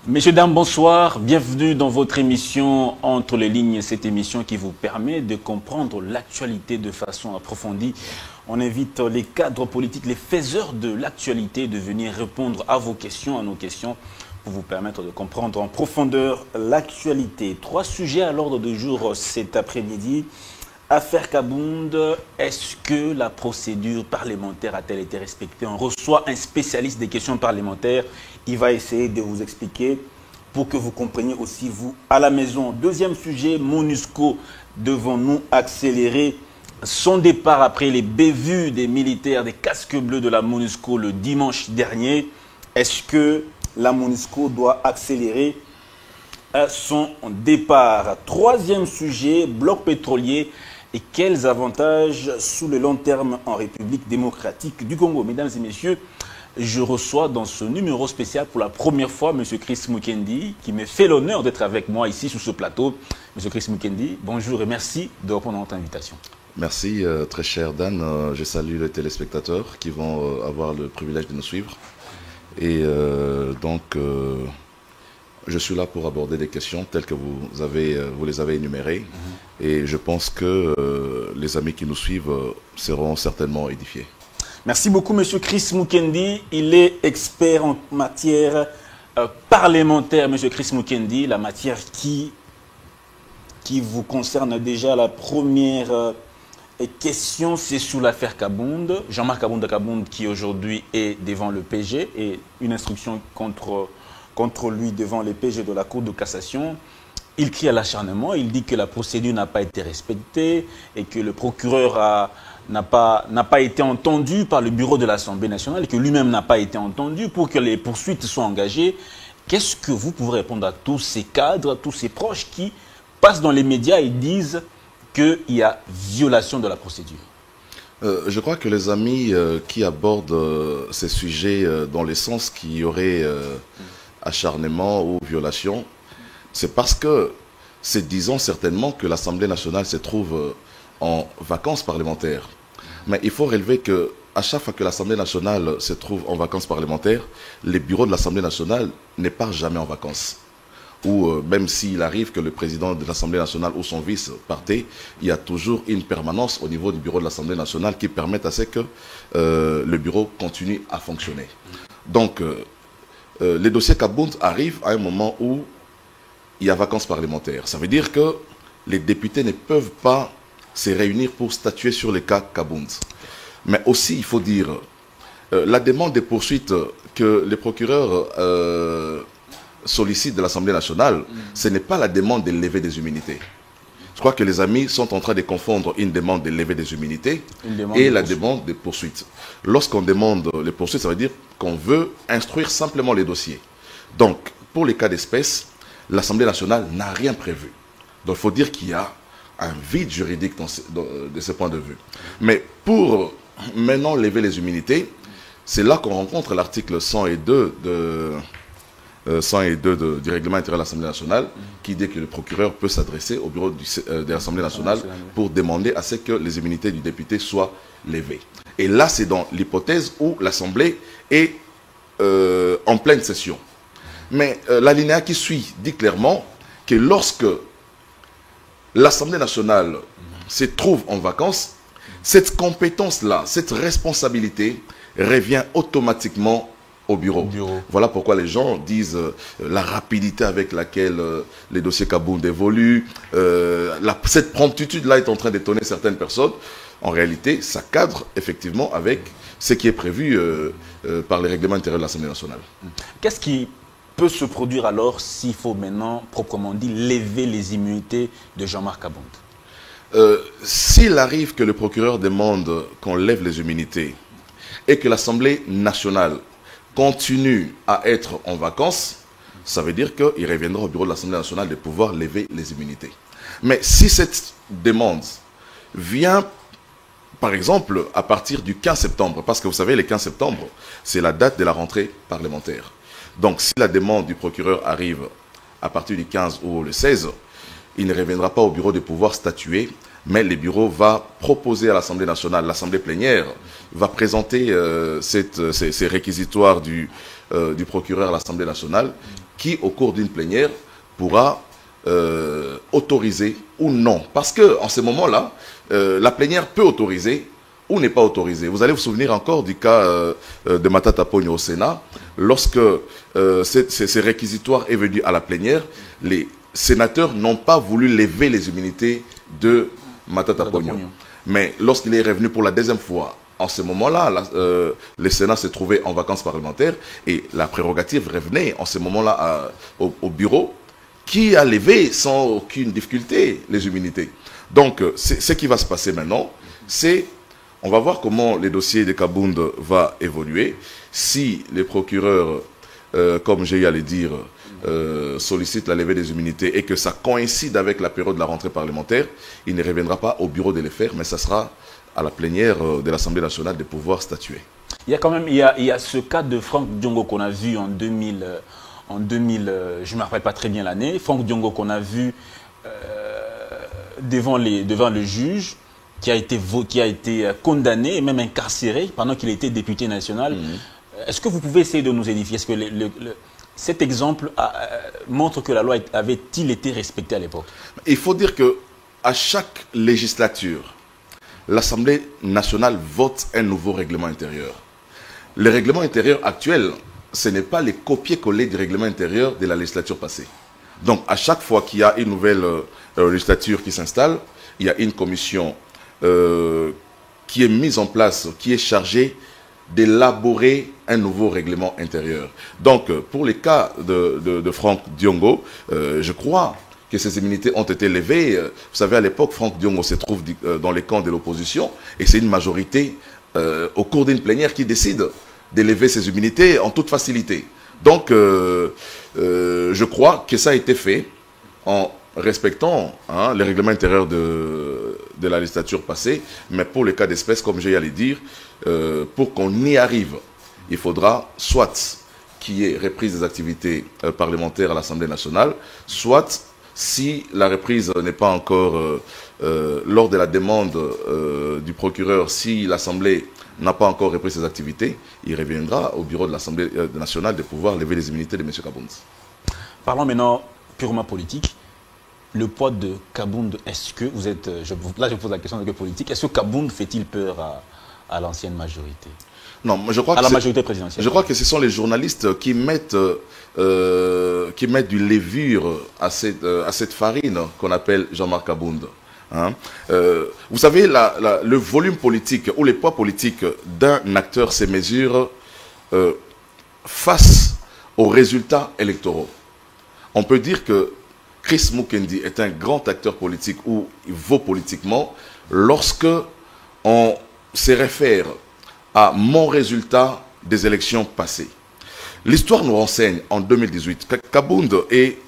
Messieurs, dames, bonsoir. Bienvenue dans votre émission Entre les lignes, cette émission qui vous permet de comprendre l'actualité de façon approfondie. On invite les cadres politiques, les faiseurs de l'actualité de venir répondre à vos questions, à nos questions, pour vous permettre de comprendre en profondeur l'actualité. 3 sujets à l'ordre du jour cet après-midi. Affaire Kabound, est-ce que la procédure parlementaire a-t-elle été respectée? On reçoit un spécialiste des questions parlementaires. Il va essayer de vous expliquer pour que vous compreniez aussi, vous, à la maison. Deuxième sujet, MONUSCO, devons-nous accélérer son départ après les bévues des militaires, des casques bleus de la MONUSCO le dimanche dernier? Est-ce que la MONUSCO doit accélérer son départ? Troisième sujet, bloc pétrolier. Et quels avantages sous le long terme en République démocratique du Congo? Mesdames et messieurs, je reçois dans ce numéro spécial pour la première fois M. Chris Mukendi, qui me fait l'honneur d'être avec moi ici sur ce plateau. M. Chris Mukendi, bonjour et merci de répondre à notre invitation. Merci très cher Dan. Je salue les téléspectateurs qui vont avoir le privilège de nous suivre. Et je suis là pour aborder des questions telles que vous les avez énumérées. Et je pense que les amis qui nous suivent seront certainement édifiés. Merci beaucoup, M. Chris Mukendi. Il est expert en matière parlementaire, M. Chris Mukendi, la matière qui vous concerne déjà. La première question, c'est sur l'affaire Kabound. Jean-Marc Kabound qui aujourd'hui est devant le PG et une instruction contre lui devant les PG de la Cour de cassation. Il crie à l'acharnement, il dit que la procédure n'a pas été respectée et que le procureur n'a pas été entendu par le bureau de l'Assemblée nationale et que lui-même n'a pas été entendu pour que les poursuites soient engagées. Qu'est-ce que vous pouvez répondre à tous ces cadres, tous ces proches qui passent dans les médias et disent qu'il y a violation de la procédure? Je crois que les amis qui abordent ces sujets dans le sens qu'il y aurait acharnement ou violation, c'est parce que c'est disons certainement que l'Assemblée nationale se trouve en vacances parlementaires. Mais il faut relever que à chaque fois que l'Assemblée nationale se trouve en vacances parlementaires, les bureaux de l'Assemblée nationale ne partent jamais en vacances. Ou même s'il arrive que le président de l'Assemblée nationale ou son vice partait, il y a toujours une permanence au niveau du bureau de l'Assemblée nationale qui permet à ce que le bureau continue à fonctionner. Donc, les dossiers Kabound arrivent à un moment où il y a vacances parlementaires. Ça veut dire que les députés ne peuvent pas se réunir pour statuer sur les cas Kabound. Mais aussi, il faut dire, la demande de poursuite que les procureurs sollicitent de l'Assemblée nationale, ce n'est pas la demande de lever des immunités. Je crois que les amis sont en train de confondre une demande de lever des immunités et la demande de poursuite. Lorsqu'on demande les poursuites, ça veut dire qu'on veut instruire simplement les dossiers. Donc, pour les cas d'espèce, l'Assemblée nationale n'a rien prévu. Donc, il faut dire qu'il y a un vide juridique de ce point de vue. Mais pour maintenant lever les immunités, c'est là qu'on rencontre l'article 102 du règlement intérieur de l'Assemblée nationale qui dit que le procureur peut s'adresser au bureau de l'Assemblée nationale pour demander à ce que les immunités du député soient levées. Et là, c'est dans l'hypothèse où l'Assemblée est en pleine session. Mais l'alinéa qui suit dit clairement que lorsque l'Assemblée nationale se trouve en vacances, cette compétence-là, cette responsabilité revient automatiquement au bureau. Voilà pourquoi les gens disent la rapidité avec laquelle les dossiers Kabound évoluent, cette promptitude-là est en train d'étonner certaines personnes. En réalité, ça cadre effectivement avec ce qui est prévu par les règlements intérieurs de l'Assemblée nationale. Qu'est-ce qui peut se produire alors s'il faut maintenant, proprement dit, lever les immunités de Jean-Marc Kabound? S'il arrive que le procureur demande qu'on lève les immunités et que l'Assemblée nationale continue à être en vacances, ça veut dire qu'il reviendra au bureau de l'Assemblée nationale de pouvoir lever les immunités. Mais si cette demande vient, par exemple, à partir du 15 septembre, parce que vous savez, le 15 septembre, c'est la date de la rentrée parlementaire. Donc, si la demande du procureur arrive à partir du 15 ou le 16, il ne reviendra pas au bureau de pouvoir statuer, mais le bureau va proposer à l'Assemblée nationale, l'Assemblée plénière, va présenter ces réquisitoires du procureur à l'Assemblée nationale qui, au cours d'une plénière, pourra autoriser ou non. Parce qu'en ce moment-là, la plénière peut autoriser ou n'est pas autorisée. Vous allez vous souvenir encore du cas de Matata Pogno au Sénat. Lorsque ces réquisitoires est venu à la plénière, les sénateurs n'ont pas voulu lever les immunités de Matata Pogno. Mais lorsqu'il est revenu pour la deuxième fois, en ce moment-là, le Sénat se trouvait en vacances parlementaires et la prérogative revenait en ce moment-là au bureau qui a levé sans aucune difficulté les immunités. Donc, ce qui va se passer maintenant, c'est, on va voir comment le dossier de Kabound va évoluer. Si les procureurs, comme j'ai eu à le dire, sollicitent la levée des immunités et que ça coïncide avec la période de la rentrée parlementaire, il ne reviendra pas au bureau de les faire, mais ça sera à la plénière de l'Assemblée nationale de pouvoir statuer. Il y a quand même, il y a ce cas de Franck Diongo qu'on a vu en 2000, je ne me rappelle pas très bien l'année, Franck Diongo qu'on a vu devant le juge, qui a été condamné et même incarcéré pendant qu'il était député national. Est-ce que vous pouvez essayer de nous édifier? Est-ce que cet exemple montre que la loi avait-il été respectée à l'époque? Il faut dire qu'à chaque législature, l'Assemblée nationale vote un nouveau règlement intérieur. Le règlement intérieur actuel, ce n'est pas les copier-coller du règlement intérieur de la législature passée. Donc, à chaque fois qu'il y a une nouvelle législature qui s'installe, il y a une commission qui est mise en place, qui est chargée d'élaborer un nouveau règlement intérieur. Donc, pour les cas de Franck Diongo, je crois que ces immunités ont été levées. Vous savez, à l'époque, Franck Diongo se trouve dans les camps de l'opposition et c'est une majorité au cours d'une plénière qui décide d'élever ces immunités en toute facilité. Donc, je crois que ça a été fait en respectant les règlements intérieurs de la législature passée, mais pour le cas d'espèce, comme j'ai à le dire, pour qu'on y arrive, il faudra soit qu'il y ait reprise des activités parlementaires à l'Assemblée nationale, soit, si la reprise n'est pas encore lors de la demande du procureur, si l'Assemblée n'a pas encore repris ses activités, il reviendra au bureau de l'Assemblée nationale de pouvoir lever les immunités de M. Kabound. Parlons maintenant purement politique. Le poids de Kabound, est-ce que vous êtes... là, je pose la question de politique. Est-ce que Kabound fait-il peur à l'ancienne majorité? Non, je crois à la majorité présidentielle. Je crois que ce sont les journalistes qui mettent du levure à cette farine qu'on appelle Jean-Marc Kabound. Hein? Vous savez, le volume politique ou les poids politiques d'un acteur se mesure face aux résultats électoraux. On peut dire que Chris Mukendi est un grand acteur politique ou il vaut politiquement lorsque on se réfère à mon résultat des élections passées. L'histoire nous renseigne en 2018 que Kabound est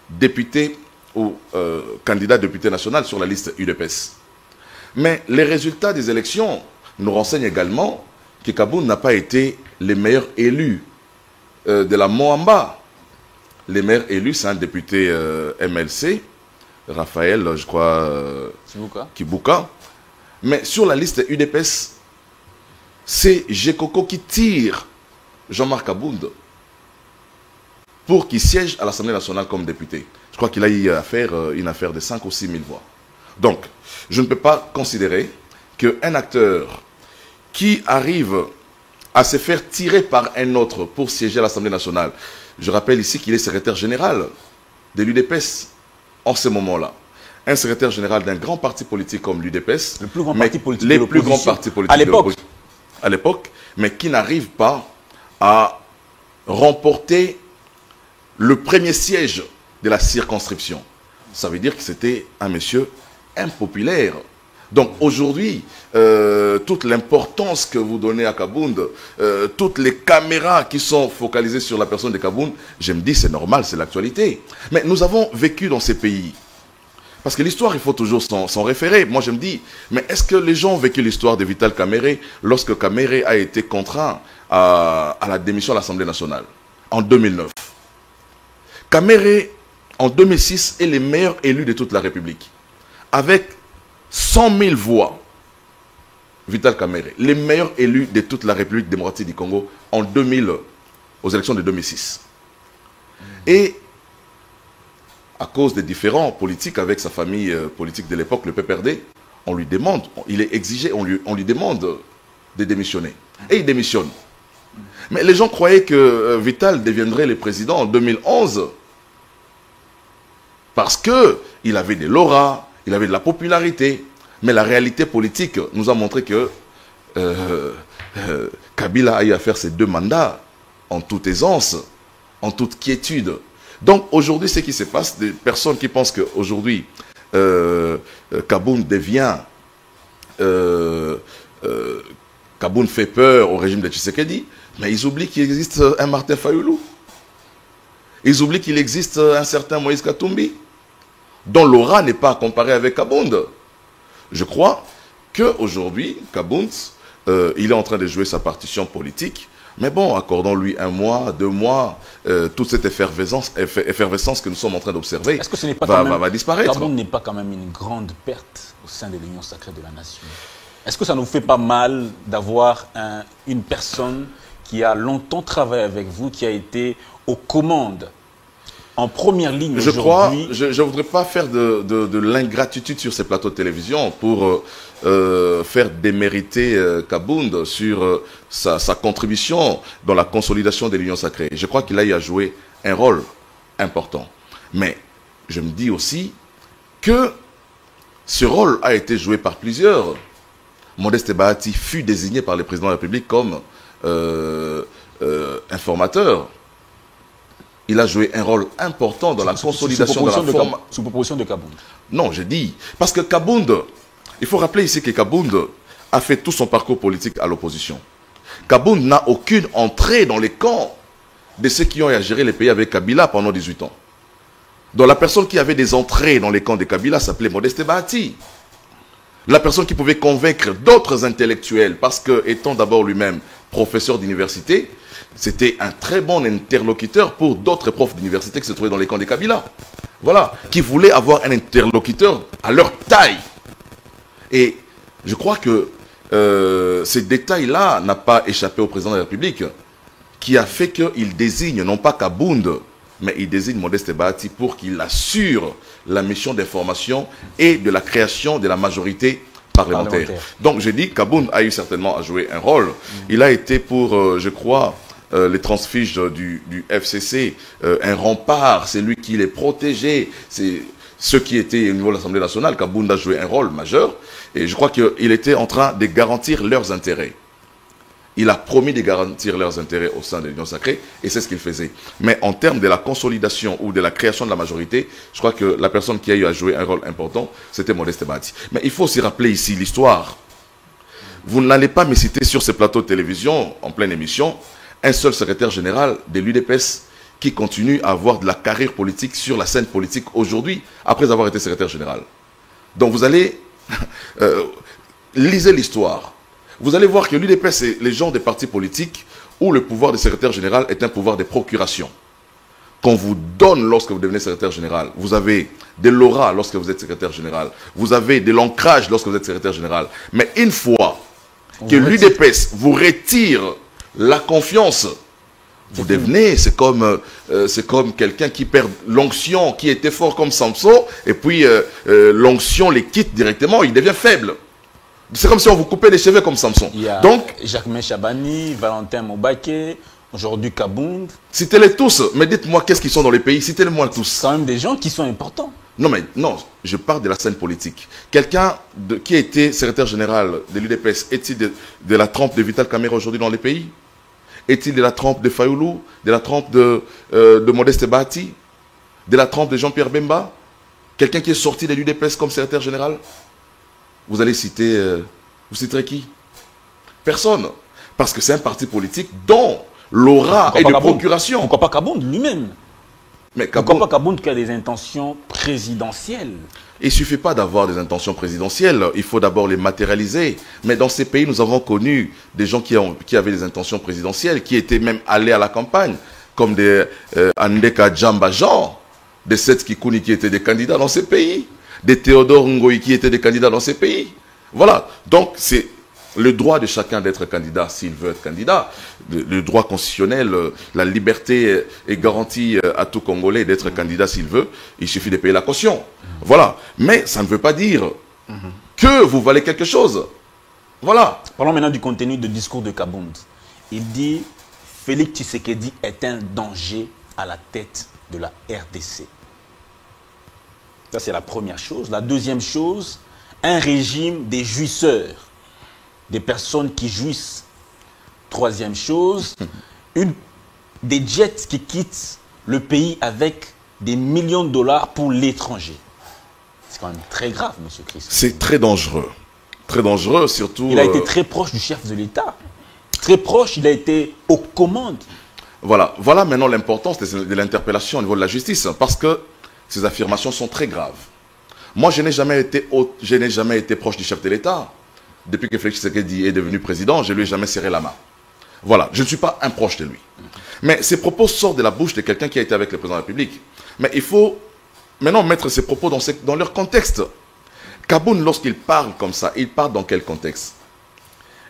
député ou candidat député national sur la liste UDPS. Mais les résultats des élections nous renseignent également que Kabound n'a pas été le meilleur élu de la Moamba. Le meilleur élu, c'est un député MLC, Raphaël, je crois, Kibuka. Mais sur la liste UDPS, c'est Gekoko qui tire Jean-Marc Kabound pour qu'il siège à l'Assemblée nationale comme député. Je crois qu'il a eu une affaire de 5 ou 6 000 voix. Donc, je ne peux pas considérer qu'un acteur qui arrive à se faire tirer par un autre pour siéger à l'Assemblée nationale, je rappelle ici qu'il est secrétaire général de l'UDPS en ce moment-là. Un secrétaire général d'un grand parti politique comme l'UDPS, le plus grand parti politique les plus grands partis politiques à l'époque, mais qui n'arrive pas à remporter le premier siège de la circonscription. Ça veut dire que c'était un monsieur impopulaire. Donc aujourd'hui, toute l'importance que vous donnez à Kabound, toutes les caméras qui sont focalisées sur la personne de Kabound, je me dis c'est normal, c'est l'actualité. Mais nous avons vécu dans ces pays. Parce que l'histoire, il faut toujours s'en référer. Moi, je me dis, mais est-ce que les gens ont vécu l'histoire de Vital Kamerhe lorsque Kamerhe a été contraint à la démission à l'Assemblée nationale en 2009? Kamerhe, en 2006, est le meilleur élu de toute la République. Avec 100 000 voix, Vital Kamerhe, le meilleur élu de toute la République démocratique du Congo aux élections de 2006. Et à cause des différends politiques avec sa famille politique de l'époque, le PPRD, on lui demande, il est exigé, on lui demande de démissionner. Et il démissionne. Mais les gens croyaient que Vital deviendrait le président en 2011 parce qu'il avait des lauras, il avait de la popularité. Mais la réalité politique nous a montré que Kabila a eu à faire ses 2 mandats en toute aisance, en toute quiétude. Donc aujourd'hui, ce qui se passe, des personnes qui pensent qu'aujourd'hui, Kaboun devient... Kaboun fait peur au régime de Tshisekedi, mais ils oublient qu'il existe un Martin Fayoulou. Ils oublient qu'il existe un certain Moïse Katumbi, dont l'aura n'est pas comparée avec Kaboun. Je crois qu'aujourd'hui, Kaboun, il est en train de jouer sa partition politique. Mais bon, accordons-lui 1 mois, 2 mois, toute cette effervescence que nous sommes en train d'observer est-ce que ce n'est pas va disparaître. Kaboun n'est pas quand même une grande perte au sein de l'Union sacrée de la nation. Est-ce que ça ne vous fait pas mal d'avoir une personne qui a longtemps travaillé avec vous, qui a été aux commandes, en première ligne aujourd'hui? Je ne voudrais pas faire de l'ingratitude sur ces plateaux de télévision pour faire démériter Kaboun sur sa contribution dans la consolidation de l'Union sacrée. Je crois qu'il a eu à jouer un rôle important. Mais je me dis aussi que ce rôle a été joué par plusieurs. Modeste Bahati fut désigné par le président de la République comme informateur. Il a joué un rôle important dans la consolidation de la forme. Sous proposition de Kaboun. Non, j'ai dit. Parce que Kaboun, il faut rappeler ici que Kaboun a fait tout son parcours politique à l'opposition. Kaboun n'a aucune entrée dans les camps de ceux qui ont eu à gérer les pays avec Kabila pendant 18 ans. Donc la personne qui avait des entrées dans les camps de Kabila s'appelait Modeste Bahati. La personne qui pouvait convaincre d'autres intellectuels, parce que, étant d'abord lui-même professeur d'université, c'était un très bon interlocuteur pour d'autres profs d'université qui se trouvaient dans les camps de Kabila. Voilà, qui voulaient avoir un interlocuteur à leur taille. Et je crois que ces détails-là n'ont pas échappé au président de la République, qui a fait qu'il désigne, non pas Kaboun, mais il désigne Modeste Bahati pour qu'il assure la mission d'information et de la création de la majorité parlementaire. Donc je dis, Kaboun a eu certainement à jouer un rôle. Il a été pour, je crois, les transfuges du FCC, un rempart, c'est lui qui les protégeait, c'est ceux qui étaient au niveau de l'Assemblée nationale. Kaboun a joué un rôle majeur et je crois qu'il était en train de garantir leurs intérêts. Il a promis de garantir leurs intérêts au sein de l'Union sacrée, et c'est ce qu'il faisait. Mais en termes de la consolidation ou de la création de la majorité, je crois que la personne qui a eu à jouer un rôle important, c'était Modeste Bahati. Mais il faut aussi rappeler ici l'histoire. Vous n'allez pas me citer sur ces plateaux de télévision, en pleine émission, un seul secrétaire général de l'UDPS qui continue à avoir de la carrière politique sur la scène politique aujourd'hui, après avoir été secrétaire général. Donc vous allez... lisez l'histoire. Vous allez voir que l'UDPS, c'est les gens des partis politiques où le pouvoir de secrétaire général est un pouvoir de procuration. Qu'on vous donne lorsque vous devenez secrétaire général. Vous avez de l'aura lorsque vous êtes secrétaire général. Vous avez de l'ancrage lorsque vous êtes secrétaire général. Mais une fois que l'UDPS vous retire la confiance, vous devenez, c'est comme quelqu'un qui perd l'onction, qui était fort comme Samson, et puis l'onction les quitte directement, il devient faible. C'est comme si on vous coupait les cheveux comme Samson. Il y a donc, Jacquemain Chabani, Valentin Moubaké, aujourd'hui Kaboun. Citez-les tous, mais dites-moi qu'est-ce qu'ils sont dans les pays, citez-les-moi tous. C'est quand même des gens qui sont importants. Non, mais non, je parle de la scène politique. Quelqu'un qui a été secrétaire général de l'UDPS, est-il de la trempe de Vital Kamerhe aujourd'hui dans les pays? Est-il de la trempe de Fayoulou, de la trempe de Modeste Bahati, de la trempe de Jean-Pierre Bemba? Quelqu'un qui est sorti de l'UDPS comme secrétaire général? Vous allez citer, vous citerez qui? Personne. Parce que c'est un parti politique dont l'aura est de procuration. Pourquoi pas Kaboun lui-même? Mais pourquoi pas Kaboun qui a des intentions présidentielles? Il ne suffit pas d'avoir des intentions présidentielles, il faut d'abord les matérialiser. Mais dans ces pays, nous avons connu des gens qui avaient des intentions présidentielles, qui étaient même allés à la campagne, comme des Andeka Djamba Jean, des Seth Kikouni qui étaient des candidats dans ces pays. Des Théodore Ngoï qui étaient des candidats dans ces pays. Voilà. Donc, c'est le droit de chacun d'être candidat s'il veut être candidat. Le droit constitutionnel, la liberté est garantie à tout Congolais d'être candidat s'il veut. Il suffit de payer la caution. Voilà. Mais ça ne veut pas dire que vous valez quelque chose. Voilà. Parlons maintenant du contenu du discours de Kabound. Il dit « Félix Tshisekedi est un danger à la tête de la RDC ». Ça, c'est la première chose. La deuxième chose, un régime des jouisseurs, des personnes qui jouissent. Troisième chose, des jets qui quittent le pays avec des millions de dollars pour l'étranger. C'est quand même très grave, M. Christ. C'est très dangereux. Très dangereux, surtout... Il a été très proche du chef de l'État. Très proche, il a été aux commandes. Voilà, voilà maintenant l'importance de l'interpellation au niveau de la justice, parce que ces affirmations sont très graves. Moi, je n'ai jamais été proche du chef de l'État. Depuis que Félix Tshisekedi est devenu président, je ne lui ai jamais serré la main. Voilà, je ne suis pas un proche de lui. Mais ces propos sortent de la bouche de quelqu'un qui a été avec le président de la République. Mais il faut maintenant mettre ces propos dans leur contexte. Kabound, lorsqu'il parle comme ça, il parle dans quel contexte?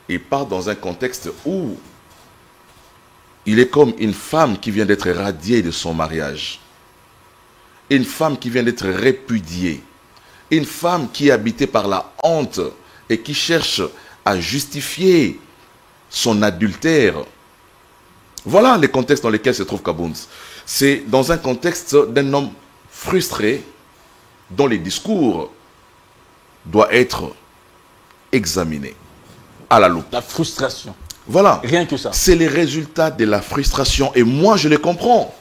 Il parle dans un contexte où il est comme une femme qui vient d'être radiée de son mariage. Une femme qui vient d'être répudiée. Une femme qui est habitée par la honte et qui cherche à justifier son adultère. Voilà les contextes dans lesquels se trouve Kabound. C'est dans un contexte d'un homme frustré dont les discours doivent être examinés à la loupe. La frustration. Voilà. Rien que ça. C'est les résultats de la frustration. Et moi, je les comprends.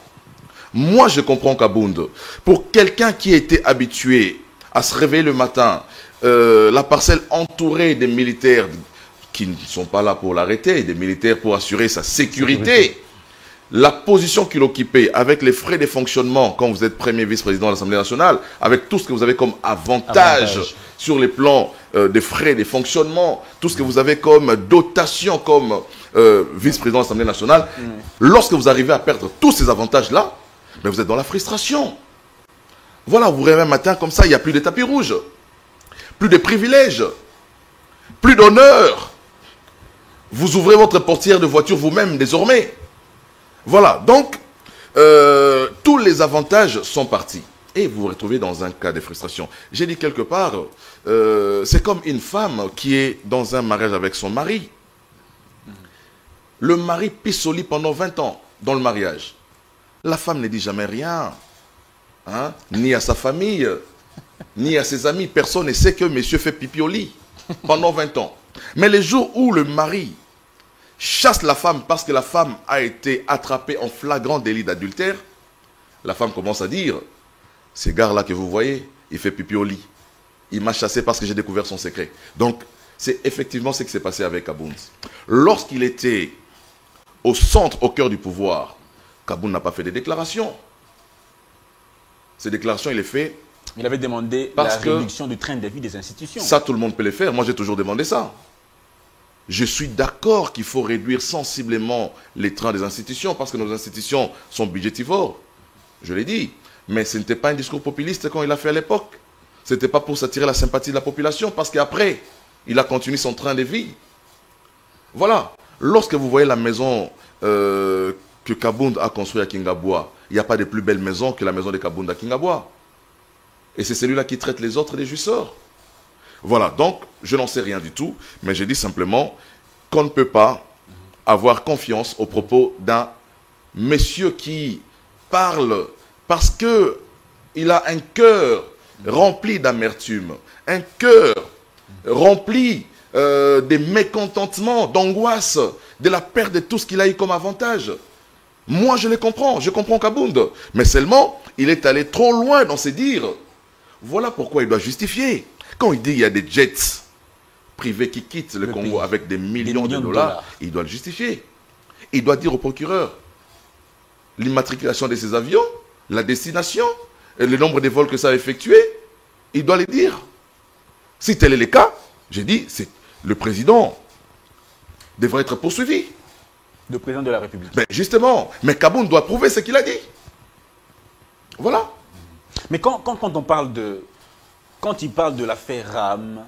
Moi, je comprends Kabound. Pour quelqu'un qui était habitué à se réveiller le matin, la parcelle entourée des militaires qui ne sont pas là pour l'arrêter, des militaires pour assurer sa sécurité. La position qu'il occupait, avec les frais de fonctionnement, quand vous êtes premier vice-président de l'Assemblée nationale, avec tout ce que vous avez comme avantage sur les plans des frais de fonctionnement, tout ce que vous avez comme dotation comme vice-président de l'Assemblée nationale, lorsque vous arrivez à perdre tous ces avantages-là, mais vous êtes dans la frustration. Voilà, vous rêvez un matin comme ça, il n'y a plus de tapis rouge, plus de privilèges, plus d'honneur. Vous ouvrez votre portière de voiture vous-même désormais. Voilà, donc, tous les avantages sont partis. Et vous vous retrouvez dans un cas de frustration. J'ai dit quelque part, c'est comme une femme qui est dans un mariage avec son mari. Le mari pisse au lit pendant 20 ans dans le mariage. La femme ne dit jamais rien. Hein, ni à sa famille, ni à ses amis. Personne ne sait que monsieur fait pipi au lit pendant 20 ans. Mais les jours où le mari chasse la femme parce que la femme a été attrapée en flagrant délit d'adultère, la femme commence à dire, ce gars-là que vous voyez, il fait pipi au lit. Il m'a chassé parce que j'ai découvert son secret. Donc, c'est effectivement ce qui s'est passé avec Kabound. Lorsqu'il était au centre, au cœur du pouvoir, Kabound n'a pas fait des déclarations. Ces déclarations, il les fait... Il avait demandé la réduction du train de vie des institutions. Ça, tout le monde peut le faire. Moi, j'ai toujours demandé ça. Je suis d'accord qu'il faut réduire sensiblement les trains des institutions parce que nos institutions sont budgétivores. Je l'ai dit. Mais ce n'était pas un discours populiste quand il l'a fait à l'époque. Ce n'était pas pour s'attirer la sympathie de la population parce qu'après, il a continué son train de vie. Voilà. Lorsque vous voyez la maison que Kabound a construite à Kingabwa, il n'y a pas de plus belle maison que la maison de Kabound à Kingabwa. Et c'est celui-là qui traite les autres des jouisseurs. Voilà, donc je n'en sais rien du tout, mais je dis simplement qu'on ne peut pas avoir confiance aux propos d'un monsieur qui parle parce qu'il a un cœur rempli d'amertume, un cœur rempli de mécontentement, d'angoisse, de la perte de tout ce qu'il a eu comme avantage. Moi, je les comprends, je comprends Kabound, mais seulement, il est allé trop loin dans ses dires. Voilà pourquoi il doit justifier. Quand il dit qu'il y a des jets privés qui quittent le Congo avec des millions de dollars, il doit le justifier. Il doit dire au procureur l'immatriculation de ces avions, la destination, et le nombre de vols que ça a effectué. Il doit les dire. Si tel est le cas, j'ai dit, le président devrait être poursuivi. Le président de la République. Ben justement, mais Kabound doit prouver ce qu'il a dit. Voilà. Mais quand on parle de... Quand il parle de l'affaire RAM,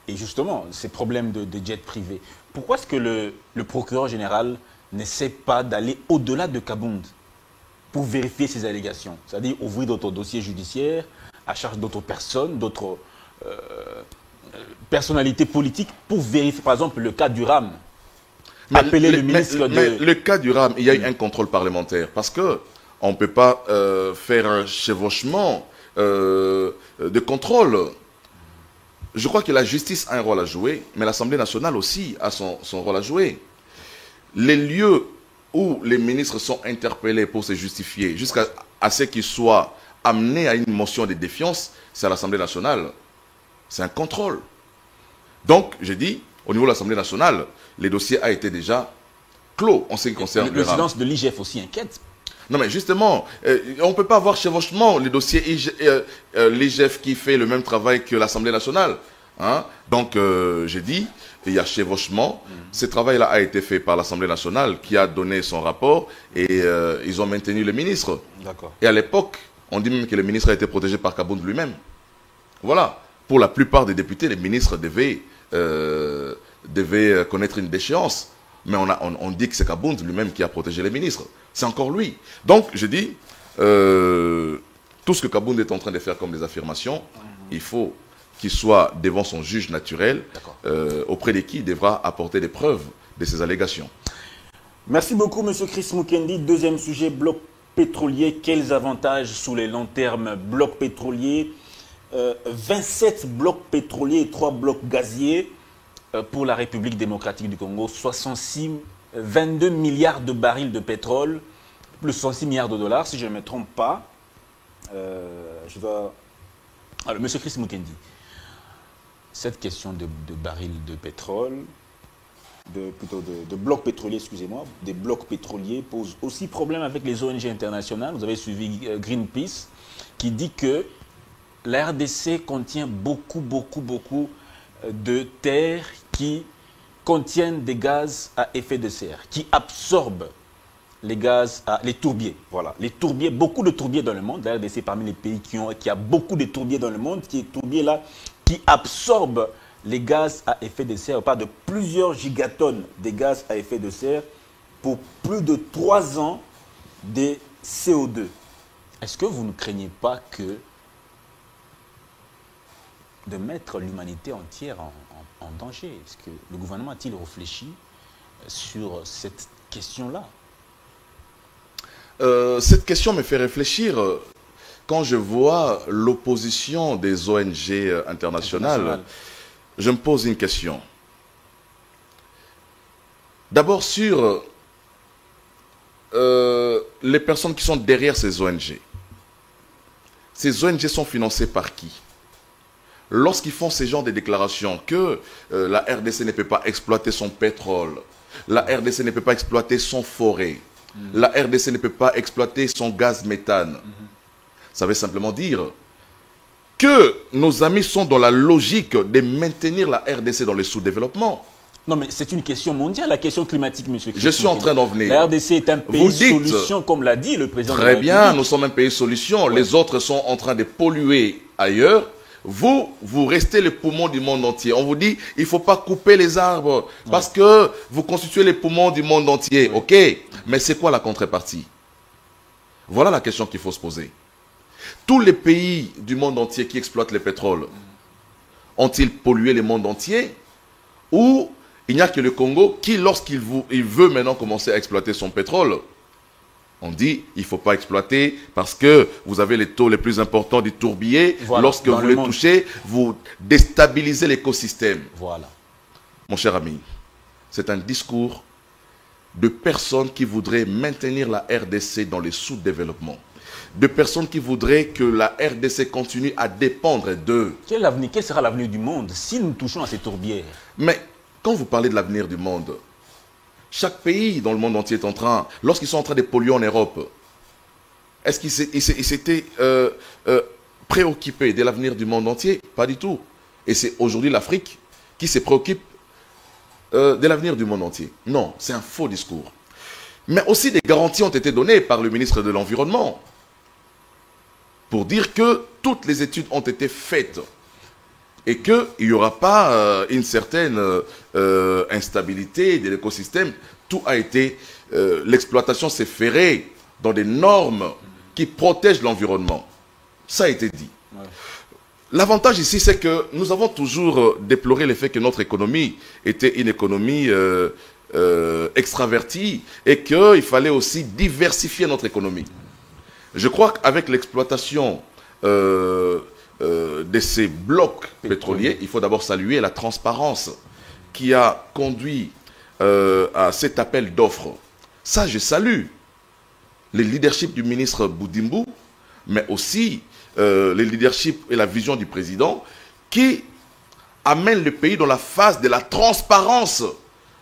Et justement, ces problèmes de jet privé, pourquoi est-ce que le procureur général n'essaie pas d'aller au-delà de Kabound pour vérifier ces allégations? C'est-à-dire ouvrir d'autres dossiers judiciaires à charge d'autres personnes, d'autres personnalités politiques pour vérifier, par exemple, le cas du RAM. Appeler le ministre mais le cas du RAM, il y a eu un contrôle parlementaire parce que on ne peut pas faire un chevauchement de contrôle. Je crois que la justice a un rôle à jouer, mais l'Assemblée nationale aussi a son rôle à jouer. Les lieux où les ministres sont interpellés pour se justifier, jusqu'à ce qu'ils soient amenés à une motion de défiance, c'est à l'Assemblée nationale. C'est un contrôle. Donc, j'ai dit, au niveau de l'Assemblée nationale, les dossiers a été déjà clos en ce qui concerne le silence de l'IGF aussi inquiète. Non mais justement, on ne peut pas avoir chevauchement les dossiers l'IGF qui fait le même travail que l'Assemblée nationale. Hein? Donc j'ai dit, il y a chevauchement. Ce travail-là a été fait par l'Assemblée nationale qui a donné son rapport et ils ont maintenu le ministre. Et à l'époque, on dit même que le ministre a été protégé par Kabound lui-même. Voilà. Pour la plupart des députés, les ministres devaient connaître une déchéance. Mais on dit que c'est Kabound lui-même qui a protégé les ministres. C'est encore lui. Donc, je dis, tout ce que Kabound est en train de faire comme des affirmations, il faut qu'il soit devant son juge naturel, auprès de qui il devra apporter des preuves de ces allégations. Merci beaucoup, M. Chris Mukendi. Deuxième sujet, bloc pétrolier. Quels avantages sous les longs termes bloc pétrolier 27 blocs pétroliers et 3 blocs gaziers pour la République démocratique du Congo, 22 milliards de barils de pétrole, plus 66 milliards de dollars, si je ne me trompe pas. Alors, M. Chris Mukendi, cette question de barils de pétrole, de blocs pétroliers, excusez-moi, des blocs pétroliers pose aussi problème avec les ONG internationales. Vous avez suivi Greenpeace, qui dit que la RDC contient beaucoup de terres qui contiennent des gaz à effet de serre, qui absorbent les tourbiers. Voilà, les tourbiers, beaucoup de tourbiers dans le monde. La RDC parmi les pays qui a beaucoup de tourbiers dans le monde, qui absorbent les gaz à effet de serre. On parle de plusieurs gigatonnes de gaz à effet de serre pour plus de 3 ans de CO2. Est-ce que vous ne craignez pas que de mettre l'humanité entière en danger? Est-ce que le gouvernement a-t-il réfléchi sur cette question-là? Cette question me fait réfléchir quand je vois l'opposition des ONG internationales. Je me pose une question. D'abord sur les personnes qui sont derrière ces ONG. Ces ONG sont financées par qui? Lorsqu'ils font ce genre de déclarations que la RDC ne peut pas exploiter son pétrole, la RDC ne peut pas exploiter son forêt, la RDC ne peut pas exploiter son gaz méthane, ça veut simplement dire que nos amis sont dans la logique de maintenir la RDC dans le sous-développement. Non, mais c'est une question mondiale, la question climatique, monsieur. Je suis en train d'en venir. La RDC est un pays solution, comme l'a dit le président de la République. Très bien, nous sommes un pays solution. Ouais. Les autres sont en train de polluer ailleurs. Vous restez le poumon du monde entier. On vous dit, il ne faut pas couper les arbres parce que vous constituez les poumons du monde entier. Ok, mais c'est quoi la contrepartie? Voilà la question qu'il faut se poser. Tous les pays du monde entier qui exploitent le pétrole, ont-ils pollué le monde entier? Ou il n'y a que le Congo qui, lorsqu'il veut maintenant commencer à exploiter son pétrole, on dit il ne faut pas exploiter parce que vous avez les taux les plus importants du tourbier. Voilà, lorsque vous les touchez, vous déstabilisez l'écosystème. Voilà. Mon cher ami, c'est un discours de personnes qui voudraient maintenir la RDC dans le sous-développement. De personnes qui voudraient que la RDC continue à dépendre d'eux. Quel sera l'avenir du monde si nous touchons à ces tourbières? Mais quand vous parlez de l'avenir du monde, chaque pays dans le monde entier est en train, lorsqu'ils sont en train de polluer en Europe, est-ce qu'ils s'étaient préoccupés de l'avenir du monde entier? Pas du tout. Et c'est aujourd'hui l'Afrique qui se préoccupe de l'avenir du monde entier. Non, c'est un faux discours. Mais aussi des garanties ont été données par le ministre de l'Environnement pour dire que toutes les études ont été faites. et qu'il n'y aura pas une certaine instabilité de l'écosystème. Tout a été, l'exploitation s'est ferrée dans des normes qui protègent l'environnement. Ça a été dit. Ouais. L'avantage ici, c'est que nous avons toujours déploré le fait que notre économie était une économie extravertie et qu'il fallait aussi diversifier notre économie. Je crois qu'avec l'exploitation de ces blocs pétroliers, il faut d'abord saluer la transparence qui a conduit à cet appel d'offres. Ça, je salue le leadership du ministre Boudimbo, mais aussi le leadership et la vision du président qui amène le pays dans la phase de la transparence,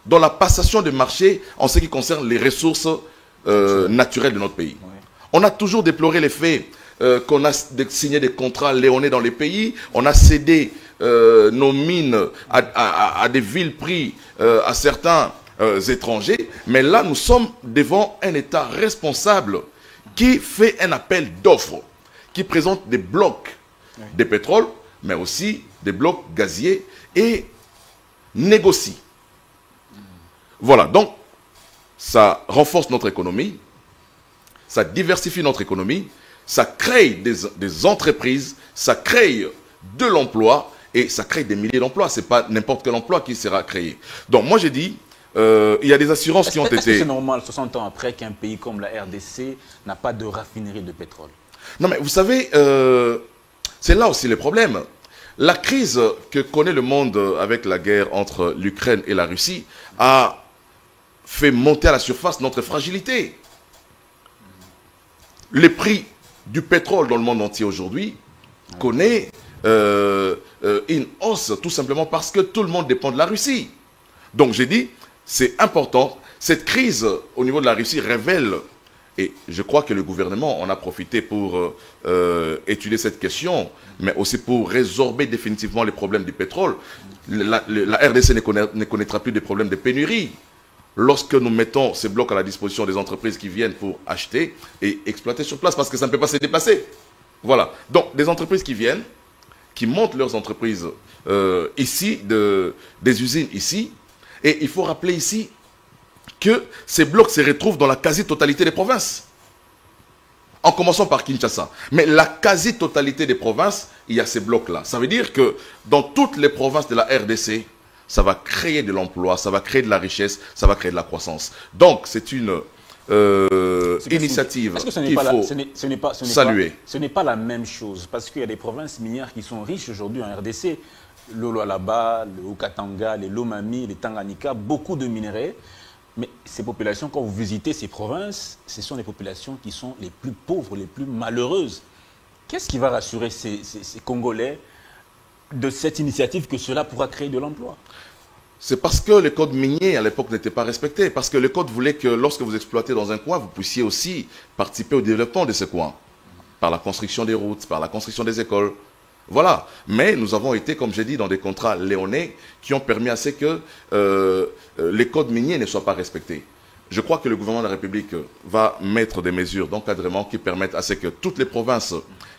dans la passation des marchés en ce qui concerne les ressources naturelles de notre pays. Ouais. On a toujours déploré les faits qu'on a signé des contrats léonais dans les pays, on a cédé nos mines à des villes pris à certains étrangers, mais là nous sommes devant un État responsable qui fait un appel d'offres, qui présente des blocs de pétrole, mais aussi des blocs gaziers et négocie. Voilà, donc ça renforce notre économie, ça diversifie notre économie, ça crée des entreprises, ça crée de l'emploi et ça crée des milliers d'emplois. Ce n'est pas n'importe quel emploi qui sera créé. Donc moi j'ai dit, il y a des assurances qui ont été... Est-ce que c'est normal, 60 ans après, qu'un pays comme la RDC n'a pas de raffinerie de pétrole? Non mais vous savez, c'est là aussi le problème. La crise que connaît le monde avec la guerre entre l'Ukraine et la Russie a fait monter à la surface notre fragilité. Le prix du pétrole dans le monde entier aujourd'hui connaît une hausse tout simplement parce que tout le monde dépend de la Russie. Donc j'ai dit, c'est important. Cette crise au niveau de la Russie révèle, et je crois que le gouvernement en a profité pour étudier cette question, mais aussi pour résorber définitivement les problèmes du pétrole. La RDC ne connaîtra plus de problèmes de pénurie lorsque nous mettons ces blocs à la disposition des entreprises qui viennent pour acheter et exploiter sur place, parce que ça ne peut pas se dépasser. Voilà. Donc, des entreprises qui viennent, qui montent leurs entreprises ici, des usines ici, et il faut rappeler ici que ces blocs se retrouvent dans la quasi-totalité des provinces. En commençant par Kinshasa. Mais la quasi-totalité des provinces, il y a ces blocs-là. Ça veut dire que dans toutes les provinces de la RDC, ça va créer de l'emploi, ça va créer de la richesse, ça va créer de la croissance. Donc, c'est une initiative qu'il faut saluer. Ce n'est pas la même chose, parce qu'il y a des provinces minières qui sont riches aujourd'hui en RDC. Le Lualaba, le Haut-Katanga, les Lomami, les Tanganyika, beaucoup de minerais. Mais ces populations, quand vous visitez ces provinces, ce sont les populations qui sont les plus pauvres, les plus malheureuses. Qu'est-ce qui va rassurer ces Congolais de cette initiative que cela pourra créer de l'emploi? C'est parce que le code minier à l'époque n'était pas respecté. Parce que le code voulait que lorsque vous exploitez dans un coin, vous puissiez aussi participer au développement de ce coin. Par la construction des routes, par la construction des écoles. Voilà. Mais nous avons été, comme j'ai dit, dans des contrats léonais qui ont permis à ce que les codes miniers ne soient pas respectés. Je crois que le gouvernement de la République va mettre des mesures d'encadrement qui permettent à ce que toutes les provinces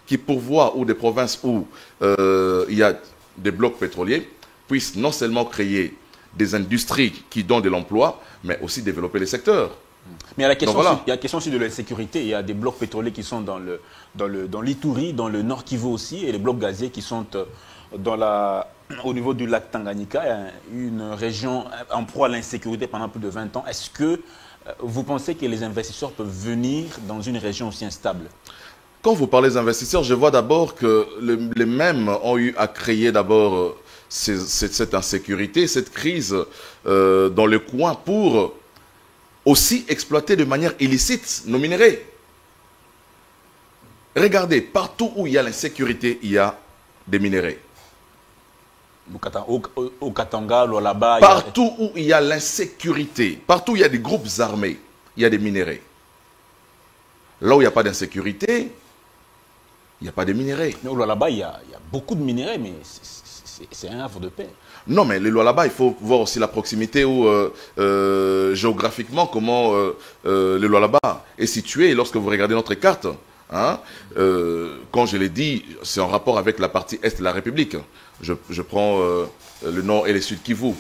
qui pourvoient ou des provinces où il y a des blocs pétroliers puissent non seulement créer des industries qui donnent de l'emploi, mais aussi développer les secteurs. Mais il y a la question, il y a la question aussi de la sécurité. Il y a des blocs pétroliers qui sont dans l'Ituri, dans le Nord Kivu aussi, et les blocs gaziers qui sont au niveau du lac Tanganyika, une région en proie à l'insécurité pendant plus de 20 ans. Est-ce que vous pensez que les investisseurs peuvent venir dans une région aussi instable? Quand vous parlez des investisseurs, je vois d'abord que les mêmes ont eu à créer d'abord cette insécurité, cette crise dans le coin pour aussi exploiter de manière illicite nos minerais. Regardez, partout où il y a l'insécurité, il y a des minerais. Au Katanga, là-bas... Partout où il y a l'insécurité, partout où il y a des groupes armés, il y a des minerais. Là où il n'y a pas d'insécurité, il n'y a pas de minerais. Mais là-bas, il y a beaucoup de minerais, mais c'est un havre de paix. Non, mais le Lualaba, il faut voir aussi la proximité où, géographiquement, comment le Lualaba est situé. Et lorsque vous regardez notre carte, Hein. Quand je l'ai dit, c'est en rapport avec la partie Est de la République. Je prends le Nord et le Sud Kivu.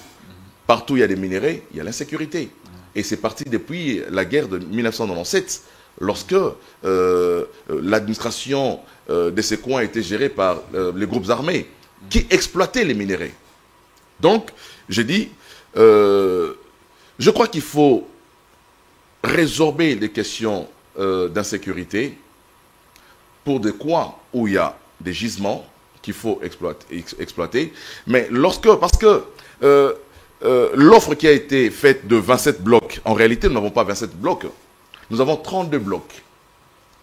Partout où il y a des minéraux, il y a l'insécurité. Et c'est parti depuis la guerre de 1997, lorsque l'administration de ces coins était gérée par les groupes armés qui exploitaient les minéraux. Donc, j'ai dit, je crois qu'il faut résorber les questions d'insécurité pour des coins où il y a des gisements qu'il faut exploiter. Mais parce que l'offre qui a été faite de 27 blocs, en réalité, nous n'avons pas 27 blocs. Nous avons 32 blocs.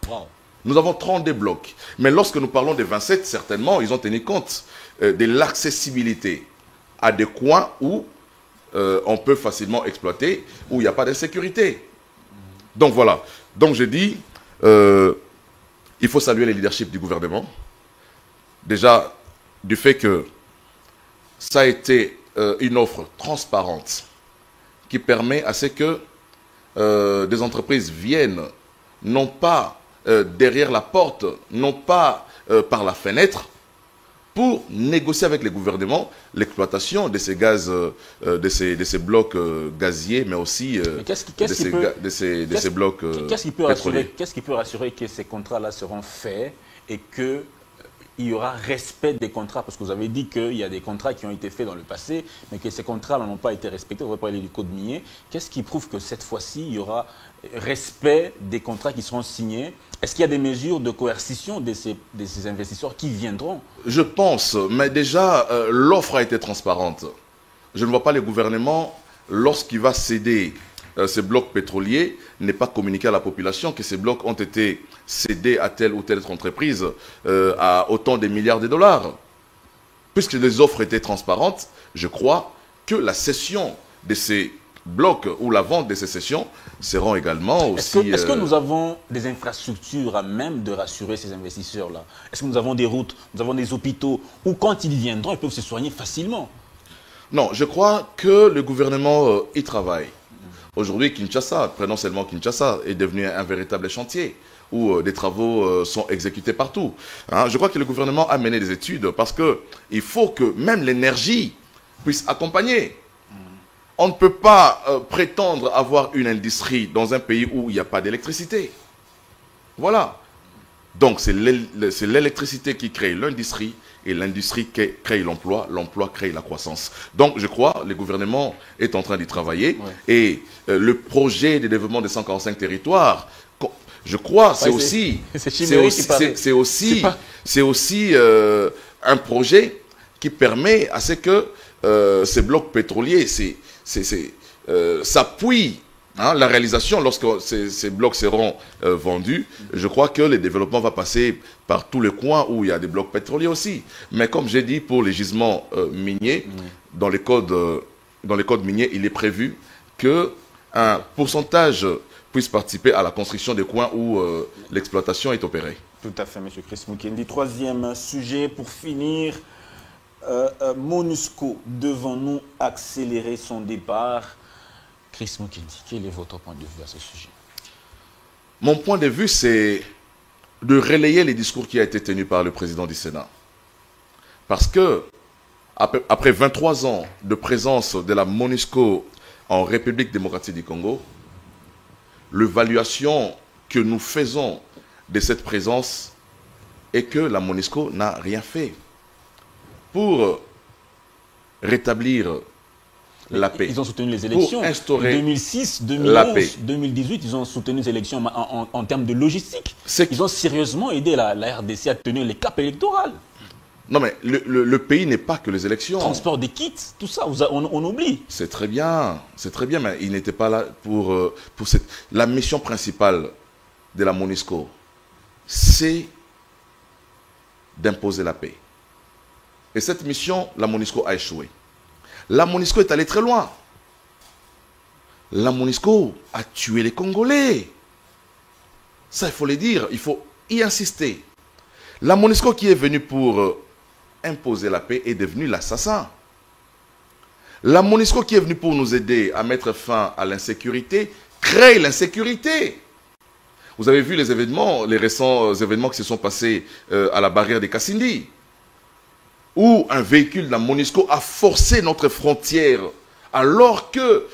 Wow. Nous avons 32 blocs. Mais lorsque nous parlons des 27, certainement, ils ont tenu compte de l'accessibilité à des coins où on peut facilement exploiter, où il n'y a pas d'insécurité. Donc voilà. Donc je dis, il faut saluer le leadership du gouvernement. Déjà, du fait que ça a été une offre transparente qui permet à ce que des entreprises viennent, non pas derrière la porte, non pas par la fenêtre, pour négocier avec les gouvernements l'exploitation de ces gaz, de ces blocs gaziers, mais aussi de ces blocs pétroliers. Qu'est-ce qui peut rassurer que ces contrats-là seront faits et que il y aura respect des contrats, parce que vous avez dit qu'il y a des contrats qui ont été faits dans le passé, mais que ces contrats n'ont pas été respectés. On va parler du code minier. Qu'est-ce qui prouve que cette fois-ci, il y aura respect des contrats qui seront signés? Est-ce qu'il y a des mesures de coercition de ces investisseurs qui viendront? Je pense, mais déjà, l'offre a été transparente. Je ne vois pas le gouvernement, lorsqu'il va céder ces blocs pétroliers, n'est pas communiqué à la population que ces blocs ont été cédés à telle ou telle entreprise à autant de milliards de dollars. Puisque les offres étaient transparentes, je crois que la cession de ces blocs ou la vente de ces cessions seront également aussi... Est-ce que nous avons des infrastructures à même de rassurer ces investisseurs-là? Est-ce que nous avons des routes, nous avons des hôpitaux où quand ils viendront, ils peuvent se soigner facilement? Non, je crois que le gouvernement y travaille. Aujourd'hui, Kinshasa, prenons seulement Kinshasa, est devenu un véritable chantier où des travaux sont exécutés partout. Hein, je crois que le gouvernement a mené des études parce qu'il faut que même l'énergie puisse accompagner. On ne peut pas prétendre avoir une industrie dans un pays où il n'y a pas d'électricité. Voilà. Donc c'est l'électricité qui crée l'industrie et l'industrie qui crée l'emploi, l'emploi crée la croissance. Donc je crois que le gouvernement est en train d'y travailler et le projet de développement des 145 territoires, je crois, c'est aussi un projet qui permet à ce que ces blocs pétroliers s'appuient. Hein, la réalisation, lorsque ces blocs seront vendus, je crois que le développement va passer par tous les coins où il y a des blocs pétroliers aussi. Mais comme j'ai dit, pour les gisements miniers, dans les codes miniers, il est prévu qu'un pourcentage puisse participer à la construction des coins où l'exploitation est opérée. Tout à fait, M. Chris Mukendi. Troisième sujet, pour finir, MONUSCO, devons-nous accélérer son départ? Chris Mukendi, quel est votre point de vue à ce sujet? Mon point de vue, c'est de relayer les discours qui ont été tenus par le président du Sénat. Parce que, après 23 ans de présence de la MONUSCO en République démocratique du Congo, l'évaluation que nous faisons de cette présence est que la MONUSCO n'a rien fait pour rétablir la paix. Ils ont soutenu les élections. Pour instaurer 2006, 2011, 2018, ils ont soutenu les élections en termes de logistique. Ils ont sérieusement aidé la RDC à tenir les caps électoraux. Non mais le pays n'est pas que les élections. Transport des kits, tout ça, on oublie. C'est très bien, mais il n'était pas là pour cette... La mission principale de la MONUSCO, c'est d'imposer la paix. Et cette mission, la MONUSCO a échoué. La MONUSCO est allée très loin. La MONUSCO a tué les Congolais. Ça, il faut le dire, il faut y insister. La MONUSCO qui est venue pour imposer la paix est devenue l'assassin. La MONUSCO qui est venue pour nous aider à mettre fin à l'insécurité crée l'insécurité. Vous avez vu les événements, les récents événements qui se sont passés à la barrière des Kassindi, où un véhicule de la MONUSCO a forcé notre frontière, alors que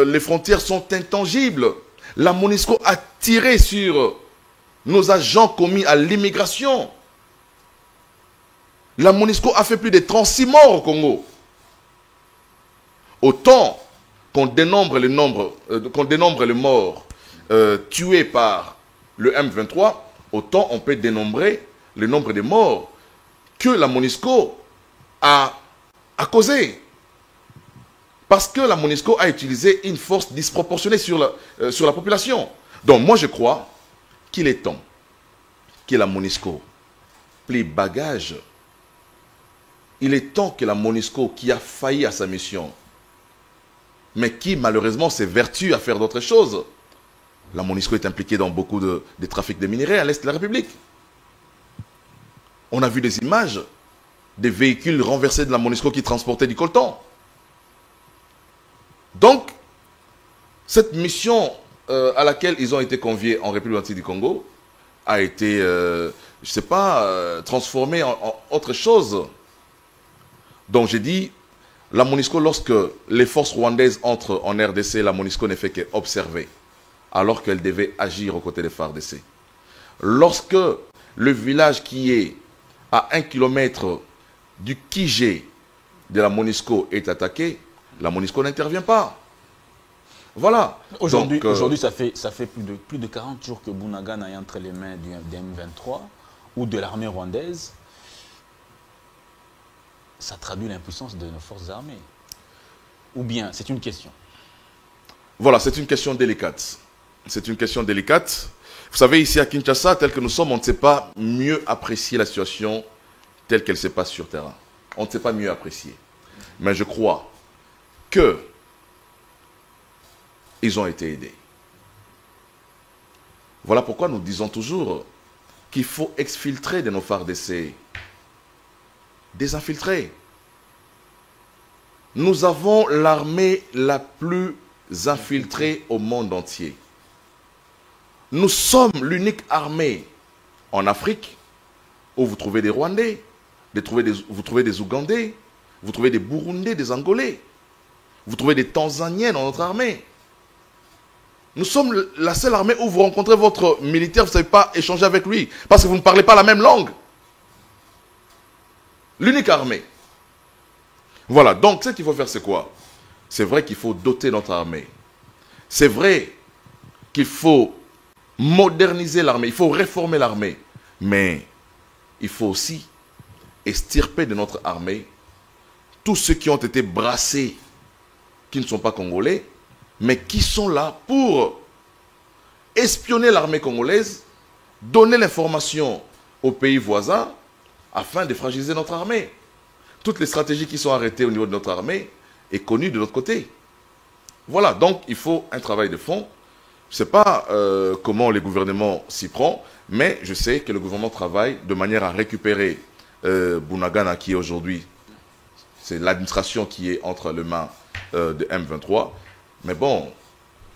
les frontières sont intangibles. La MONUSCO a tiré sur nos agents commis à l'immigration. La MONUSCO a fait plus de 36 morts au Congo. Autant qu'on dénombre les morts tués par le M23, autant on peut dénombrer le nombre de morts que la MONUSCO a causé. Parce que la MONUSCO a utilisé une force disproportionnée sur la population. Donc moi je crois qu'il est temps que la MONUSCO plie bagage. Il est temps que la MONUSCO, qui a failli à sa mission, mais qui malheureusement s'évertue à faire d'autres choses. La MONUSCO est impliquée dans beaucoup de trafics de minerais à l'est de la République. On a vu des images des véhicules renversés de la MONUSCO qui transportaient du coltan. Donc, cette mission à laquelle ils ont été conviés en République du Congo a été, je ne sais pas, transformée en autre chose. Donc j'ai dit, la MONUSCO, lorsque les forces rwandaises entrent en RDC, la MONUSCO ne fait qu'observer, alors qu'elle devait agir aux côtés des FARDC. Lorsque le village qui est à 1 kilomètre du Kijé de la MONUSCO est attaqué, la MONUSCO n'intervient pas. Voilà. Aujourd'hui, ça fait plus de 40 jours que Bunagana est entre les mains du M23 ou de l'armée rwandaise. Ça traduit l'impuissance de nos forces armées. Ou bien, c'est une question. Voilà, c'est une question délicate. C'est une question délicate. Vous savez, ici à Kinshasa, tel que nous sommes, on ne sait pas mieux apprécier la situation telle qu'elle se passe sur terrain. On ne sait pas mieux apprécier. Mais je crois que ils ont été aidés. Voilà pourquoi nous disons toujours qu'il faut exfiltrer de nos FARDC. Désinfiltrer. Nous avons l'armée la plus infiltrée au monde entier. Nous sommes l'unique armée en Afrique où vous trouvez des Rwandais, vous trouvez des Ougandais, vous trouvez des Burundais, des Angolais, vous trouvez des Tanzaniens dans notre armée. Nous sommes la seule armée où vous rencontrez votre militaire, vous ne savez pas échanger avec lui, parce que vous ne parlez pas la même langue. L'unique armée. Voilà, donc ce qu'il faut faire, c'est quoi? C'est vrai qu'il faut doter notre armée. C'est vrai qu'il faut moderniser l'armée, il faut réformer l'armée. Mais il faut aussi extirper de notre armée tous ceux qui ont été brassés, qui ne sont pas congolais, mais qui sont là pour espionner l'armée congolaise, donner l'information aux pays voisins, afin de fragiliser notre armée. Toutes les stratégies qui sont arrêtées au niveau de notre armée sont connues de l'autre côté. Voilà, donc il faut un travail de fond. Je ne sais pas comment le gouvernement s'y prend, mais je sais que le gouvernement travaille de manière à récupérer Bunagana, qui est aujourd'hui, c'est l'administration qui est entre les mains de M23. Mais bon,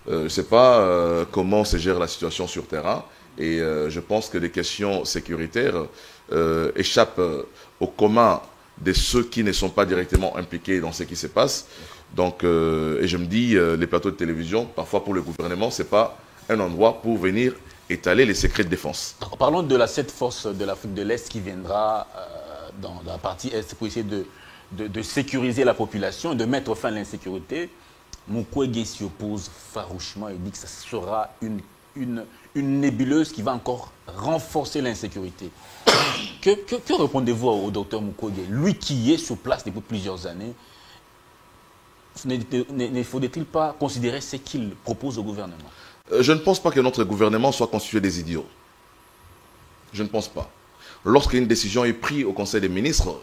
je ne sais pas comment se gère la situation sur terrain. Et je pense que les questions sécuritaires échappent au commun de ceux qui ne sont pas directement impliqués dans ce qui se passe. Donc, et je me dis, les plateaux de télévision, parfois pour le gouvernement, ce n'est pas un endroit pour venir étaler les secrets de défense. Parlons de cette force de l'Afrique de l'Est qui viendra dans la partie Est pour essayer de sécuriser la population et de mettre fin à l'insécurité. Mukwege s'y oppose farouchement et dit que ça sera une nébuleuse qui va encore renforcer l'insécurité. Que répondez-vous au docteur Mukwege, lui qui est sur place depuis plusieurs années? Ne faudrait-il pas considérer ce qu'il propose au gouvernement? Je ne pense pas que notre gouvernement soit constitué des idiots. Je ne pense pas. Lorsqu'une décision est prise au Conseil des ministres,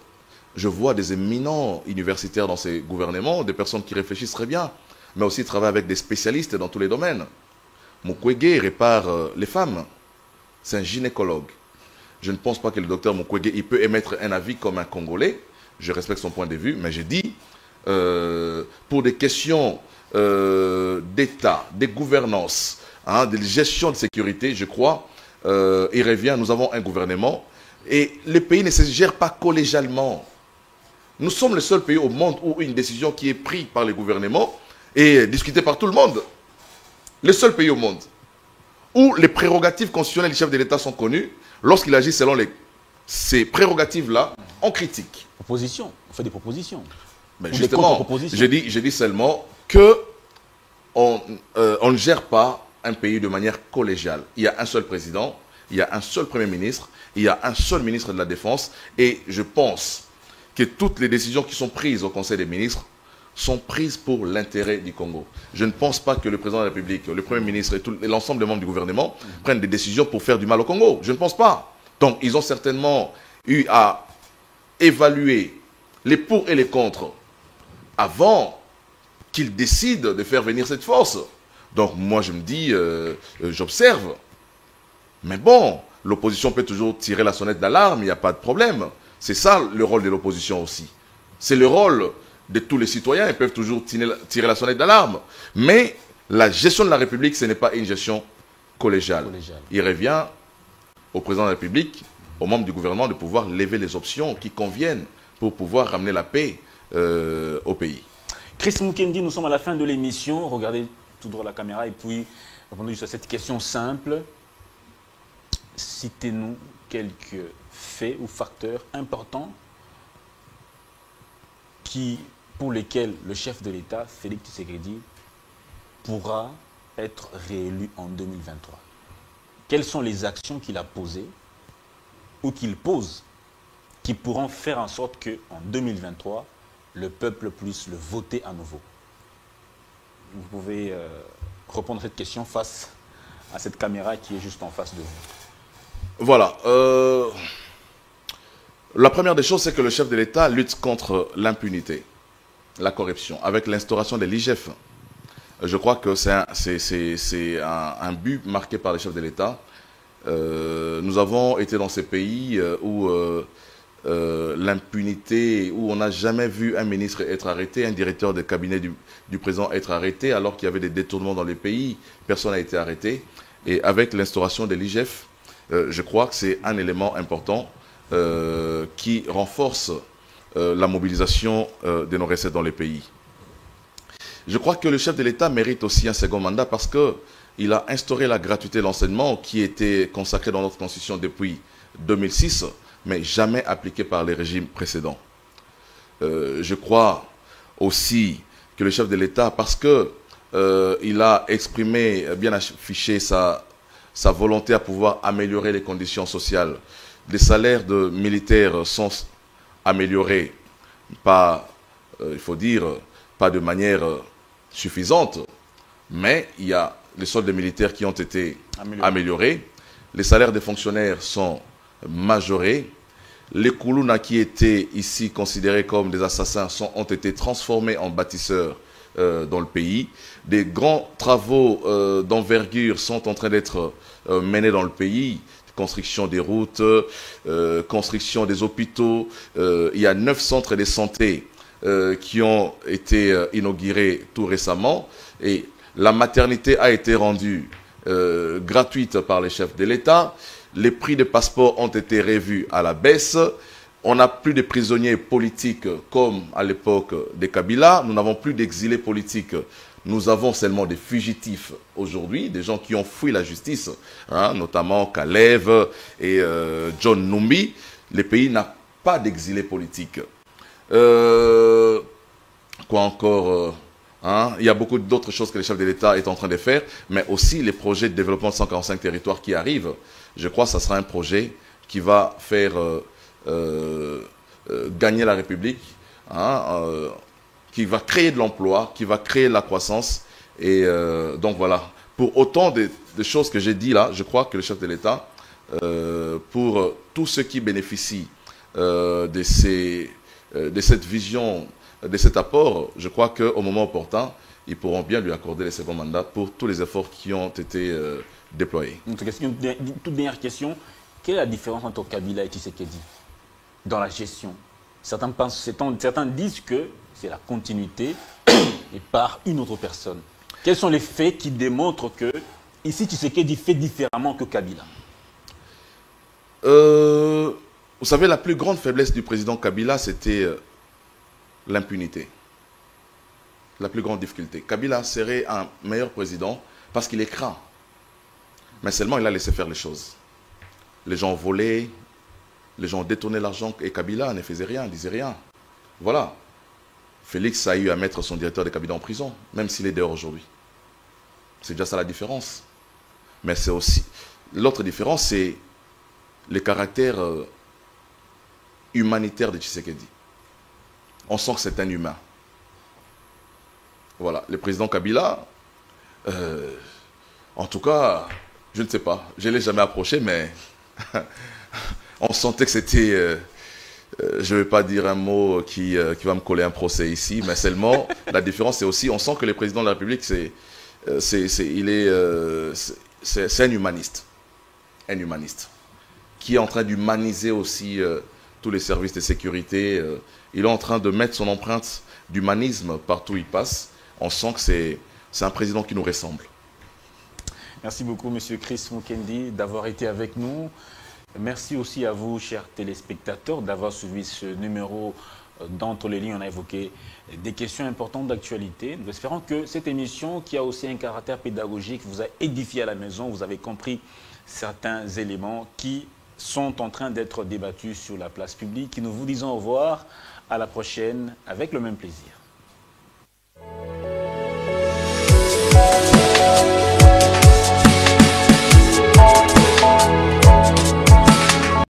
je vois des éminents universitaires dans ces gouvernements, des personnes qui réfléchissent très bien, mais aussi travaillent avec des spécialistes dans tous les domaines. Mukwege répare les femmes. C'est un gynécologue. Je ne pense pas que le docteur Mukwege il peut émettre un avis comme un Congolais. Je respecte son point de vue, mais j'ai dit, pour des questions d'État, de gouvernance, hein, de gestion de sécurité, je crois, il revient, nous avons un gouvernement et le pays ne se gère pas collégialement. Nous sommes le seul pays au monde où une décision qui est prise par le gouvernement est discutée par tout le monde. Le seul pays au monde où les prérogatives constitutionnelles du chef de l'État sont connues, lorsqu'il agit selon ces prérogatives-là, on critique. Proposition, on fait des propositions. Mais justement, je dis seulement qu'on ne gère pas un pays de manière collégiale. Il y a un seul président, il y a un seul premier ministre, il y a un seul ministre de la Défense, et je pense que toutes les décisions qui sont prises au Conseil des ministres sont prises pour l'intérêt du Congo. Je ne pense pas que le président de la République, le Premier ministre et l'ensemble des membres du gouvernement prennent des décisions pour faire du mal au Congo. Je ne pense pas. Donc, ils ont certainement eu à évaluer les pour et les contre avant qu'ils décident de faire venir cette force. Donc, moi, je me dis, j'observe. Mais bon, l'opposition peut toujours tirer la sonnette d'alarme, il n'y a pas de problème. C'est ça le rôle de l'opposition aussi. C'est le rôle de tous les citoyens, ils peuvent toujours tirer la sonnette d'alarme. Mais la gestion de la République, ce n'est pas une gestion collégiale. Il revient au président de la République, aux membres du gouvernement, de pouvoir lever les options qui conviennent pour pouvoir ramener la paix au pays. Chris Mukendi, nous sommes à la fin de l'émission. Regardez tout droit la caméra et puis répondez juste à cette question simple. Citez-nous quelques faits ou facteurs importants pour lesquels le chef de l'État, Félix Tshisekedi, pourra être réélu en 2023. Quelles sont les actions qu'il a posées ou qu'il pose qui pourront faire en sorte qu'en 2023, le peuple puisse le voter à nouveau? Vous pouvez répondre à cette question face à cette caméra qui est juste en face de vous. Voilà. La première des choses, c'est que le chef de l'État lutte contre l'impunité, la corruption, avec l'instauration de l'IGF. Je crois que c'est un but marqué par le chef de l'État. Nous avons été dans ces pays où l'impunité, où on n'a jamais vu un ministre être arrêté, un directeur de cabinet du président être arrêté, alors qu'il y avait des détournements dans les pays, personne n'a été arrêté. Et avec l'instauration de l'IGF, je crois que c'est un élément important qui renforce la mobilisation de nos recettes dans les pays. Je crois que le chef de l'État mérite aussi un second mandat parce qu'il a instauré la gratuité de l'enseignement qui était consacrée dans notre constitution depuis 2006, mais jamais appliquée par les régimes précédents. Je crois aussi que le chef de l'État, parce qu'il a exprimé, bien affiché sa volonté à pouvoir améliorer les conditions sociales. Les salaires de militaires sont améliorés, pas, il faut dire, pas de manière suffisante, mais il y a les soldes des militaires qui ont été améliorés. Les salaires des fonctionnaires sont majorés. Les Koulouna qui étaient ici considérés comme des assassins ont été transformés en bâtisseurs dans le pays. Des grands travaux d'envergure sont en train d'être menés dans le pays. Construction des routes, construction des hôpitaux. Il y a 9 centres de santé qui ont été inaugurés tout récemment. Et la maternité a été rendue gratuite par les chefs de l'État. Les prix des passeports ont été revus à la baisse. On n'a plus de prisonniers politiques comme à l'époque des Kabila. Nous n'avons plus d'exilés politiques. Nous avons seulement des fugitifs aujourd'hui, des gens qui ont fui la justice, hein, notamment Kalev et John Numbi. Le pays n'a pas d'exilés politiques. Quoi encore hein, il y a beaucoup d'autres choses que le chef de l'État est en train de faire, mais aussi les projets de développement de 145 territoires qui arrivent. Je crois que ce sera un projet qui va faire gagner la République, hein, qui va créer de l'emploi, qui va créer de la croissance. Et donc voilà, pour autant de choses que j'ai dit là, je crois que le chef de l'État, pour tous ceux qui bénéficient de cette vision, de cet apport, je crois qu'au moment opportun, ils pourront bien lui accorder les seconds mandats pour tous les efforts qui ont été déployés. Une toute dernière question, quelle est la différence entre Kabila et Tshisekedi dans la gestion? Certains disent que c'est la continuité et par une autre personne. Quels sont les faits qui démontrent que Ici, Tshisekedi fait différemment que Kabila. Vous savez, la plus grande faiblesse du président Kabila, c'était l'impunité. La plus grande difficulté. Kabila serait un meilleur président parce qu'il est craint. Mais seulement, il a laissé faire les choses. Les gens volaient, les gens détournaient l'argent et Kabila ne faisait rien, ne disait rien. Voilà. Félix a eu à mettre son directeur de cabinet en prison, même s'il est dehors aujourd'hui. C'est déjà ça la différence. Mais c'est aussi... L'autre différence, c'est le caractère humanitaire de Tshisekedi. On sent que c'est un humain. Voilà. Le président Kabila, en tout cas, je ne sais pas. Je ne l'ai jamais approché, mais on sentait que c'était... je ne vais pas dire un mot qui va me coller un procès ici, mais seulement, la différence, c'est aussi, on sent que le président de la République, c'est un humaniste. Un humaniste. Qui est en train d'humaniser aussi tous les services de sécurité. Il est en train de mettre son empreinte d'humanisme partout où il passe. On sent que c'est un président qui nous ressemble. Merci beaucoup, M. Chris Mukendi, d'avoir été avec nous. Merci aussi à vous, chers téléspectateurs, d'avoir suivi ce numéro d'Entre les lignes. On a évoqué des questions importantes d'actualité. Nous espérons que cette émission, qui a aussi un caractère pédagogique, vous a édifié à la maison. Vous avez compris certains éléments qui sont en train d'être débattus sur la place publique. Et nous vous disons au revoir, à la prochaine, avec le même plaisir.